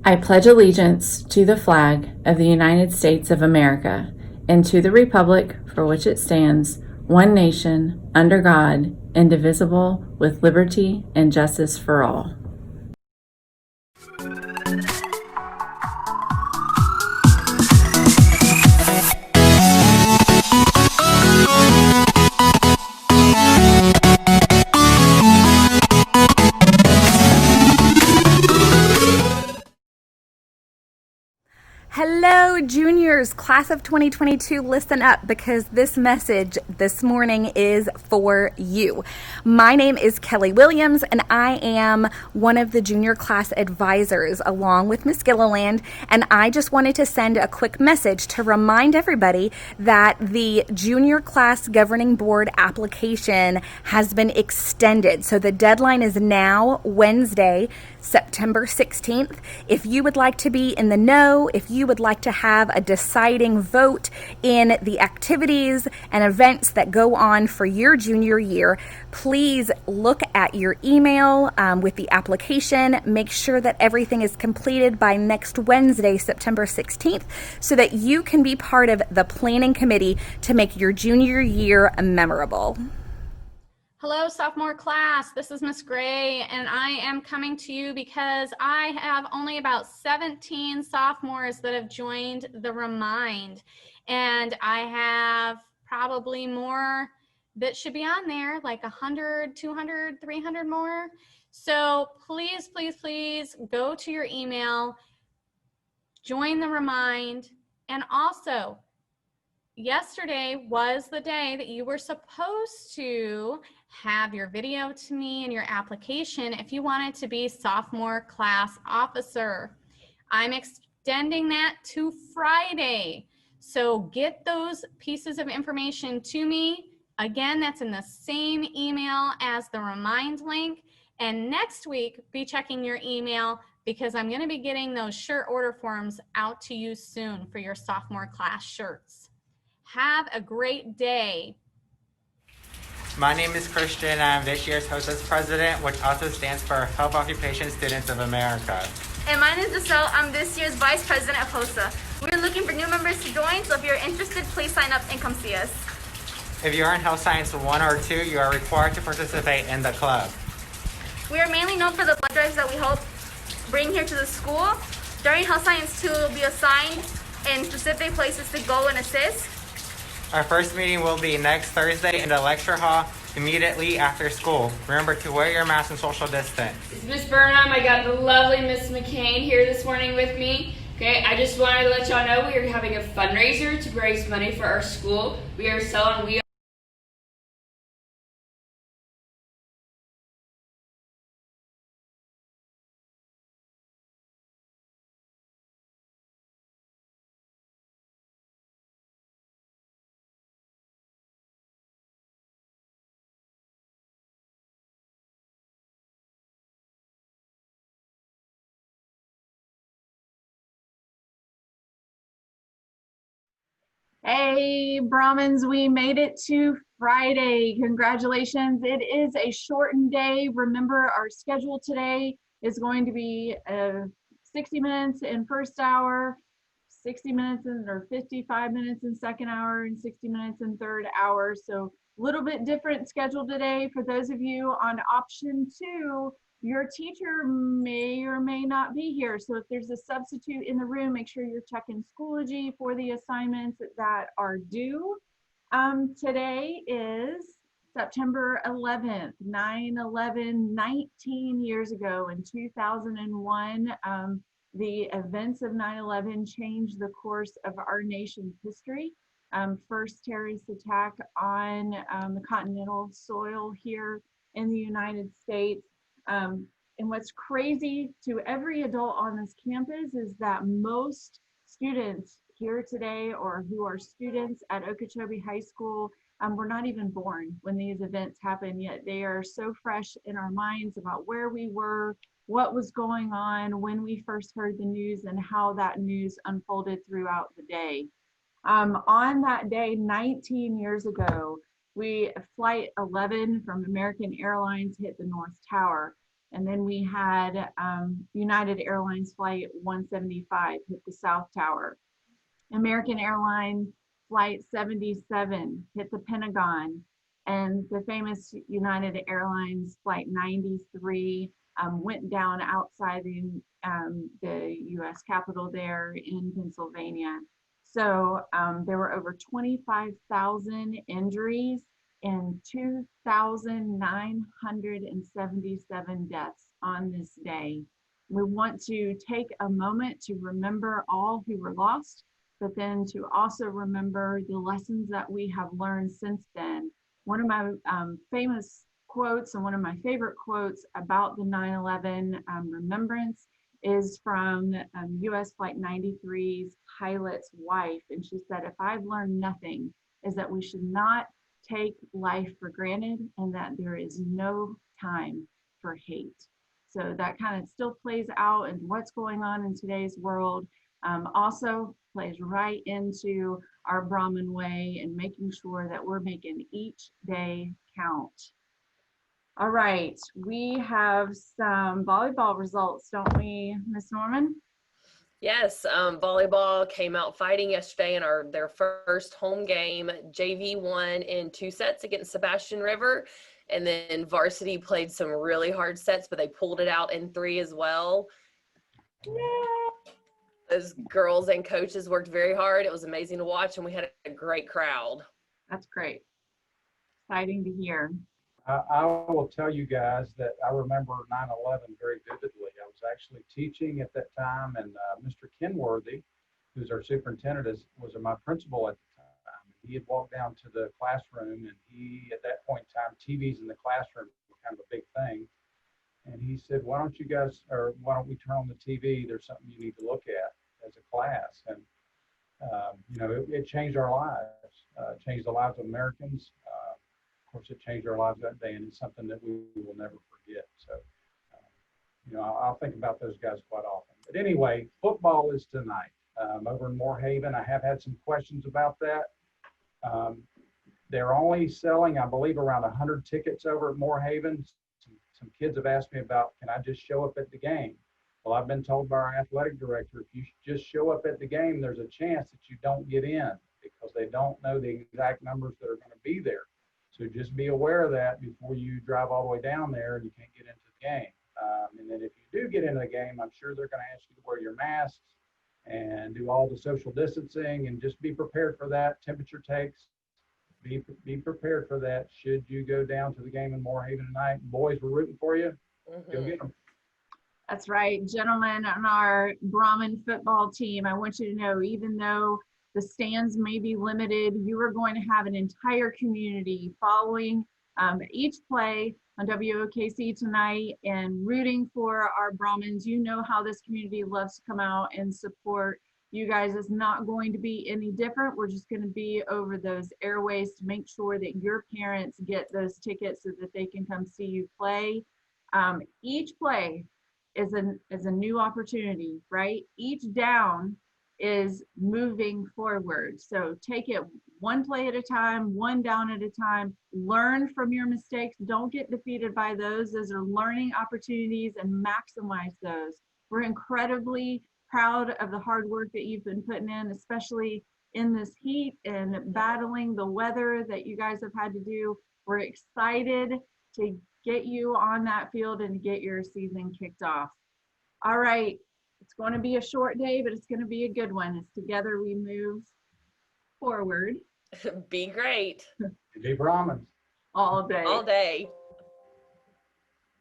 I pledge allegiance to the flag of the United States of America and to the republic for which it stands, one nation, under God, indivisible, with liberty and justice for all. Hello, juniors, class of 2022, listen up because this message this morning is for you. My name is Kelly Williams, and I am one of the junior class advisors along with Miss Gilliland, and I just wanted to send a quick message to remind everybody that the junior class governing board application has been extended. So the deadline is now Wednesday, September 16th. If you would like to be in the know, if you would like to have a deciding vote in the activities and events that go on for your junior year, please look at your email with the application. Make sure that everything is completed by next Wednesday, September 16th, so that you can be part of the planning committee to make your junior year memorable. Hello, sophomore class. This is Miss Gray, and I am coming to you because I have only about 17 sophomores that have joined the Remind, and I have probably more that should be on there, like 100, 200, 300 more. So please, please, please go to your email, join the Remind, and also yesterday was the day that you were supposed to have your video to me and your application if you wanted to be sophomore class officer. I'm extending that to Friday. So get those pieces of information to me. Again, that's in the same email as the Remind link. And next week, be checking your email because I'm going to be getting those shirt order forms out to you soon for your sophomore class shirts. Have a great day. My name is Christian. I'm this year's HOSA's president, which also stands for Health Occupation Students of America. And my name is Giselle. I'm this year's vice president of HOSA. We're looking for new members to join, so if you're interested, please sign up and come see us. If you are in Health Science 1 or 2, you are required to participate in the club. We are mainly known for the blood drives that we hope bring here to the school. During Health Science 2, we'll be assigned in specific places to go and assist. Our first meeting will be next Thursday in the lecture hall immediately after school. Remember to wear your mask and social distance. It's Miss Burnham. I got the lovely Miss McCain here this morning with me. Okay, I just wanted to let y'all know we are having a fundraiser to raise money for our school. We are selling Hey, Brahmins, we made it to Friday. Congratulations. It is a shortened day. Remember, our schedule today is going to be 60 minutes in first hour, 60 minutes or 55 minutes in second hour, and 60 minutes in third hour. So a little bit different schedule today. For those of you on option 2, your teacher may or may not be here. So if there's a substitute in the room, make sure you're checking Schoology for the assignments that are due. Today is September 11th, 9/11, 19 years ago in 2001. The events of 9/11 changed the course of our nation's history. First terrorist attack on the continental soil here in the United States. And what's crazy to every adult on this campus is that most students here today or who are students at Okeechobee High School were not even born when these events happened, yet they are so fresh in our minds about where we were, what was going on when we first heard the news, and how that news unfolded throughout the day. On that day, 19 years ago, Flight 11 from American Airlines hit the North Tower. And then we had United Airlines Flight 175 hit the South Tower. American Airlines Flight 77 hit the Pentagon. And the famous United Airlines Flight 93 went down outside the U.S. Capitol there in Pennsylvania. So there were over 25,000 injuries and 2,977 deaths on this day. We want to take a moment to remember all who were lost, but then to also remember the lessons that we have learned since then. One of my famous quotes and one of my favorite quotes about the 9/11 remembrance is from US Flight 93's pilot's wife. And she said, "If I've learned nothing, is that we should not take life for granted and that there is no time for hate." So that kind of still plays out in what's going on in today's world. Also plays right into our Brahmin way and making sure that we're making each day count. All right, we have some volleyball results, don't we, Miss Norman? Yes, volleyball came out fighting yesterday in their first home game. JV won in 2 sets against Sebastian River, and then varsity played some really hard sets, but they pulled it out in 3 as well. Yeah. Those girls and coaches worked very hard. It was amazing to watch, and we had a great crowd. That's great. Exciting to hear. I will tell you guys that I remember 9/11 very vividly. I was actually teaching at that time, and Mr. Kenworthy, who's our superintendent, was my principal at the time. He had walked down to the classroom, and at that point in time, TVs in the classroom were kind of a big thing. And he said, why don't we turn on the TV? There's something you need to look at as a class. And, it changed our lives, changed the lives of Americans. Of course, it changed our lives that day, and it's something that we will never forget. So, I'll think about those guys quite often. But anyway, football is tonight over in Moorhaven. I have had some questions about that. They're only selling, I believe, around 100 tickets over at Moorhaven. Some kids have asked me about, can I just show up at the game? Well, I've been told by our athletic director, if you just show up at the game, there's a chance that you don't get in because they don't know the exact numbers that are going to be there. So just be aware of that before you drive all the way down there and you can't get into the game. And then if you do get into the game, I'm sure they're going to ask you to wear your masks and do all the social distancing, and just be prepared for that. Temperature takes. Be prepared for that should you go down to the game in Moorhaven tonight. Boys, we're rooting for you. Go get them. That's right. Gentlemen on our Brahmin football team, I want you to know, even though the stands may be limited, you are going to have an entire community following each play on WOKC tonight and rooting for our Brahmins. You know how this community loves to come out and support you guys. Is not going to be any different. We're just going to be over those airways to make sure that your parents get those tickets so that they can come see you play. Each play is a new opportunity, right? Each down is moving forward. So take it one play at a time, one down at a time. Learn from your mistakes. Don't get defeated by those. Those are learning opportunities, and maximize those. We're incredibly proud of the hard work that you've been putting in, especially in this heat and battling the weather that you guys have had to do. We're excited to get you on that field and get your season kicked off. All right, it's going to be a short day, but it's going to be a good one. As together we move forward. Be great. Be Brahmins. All day. All day.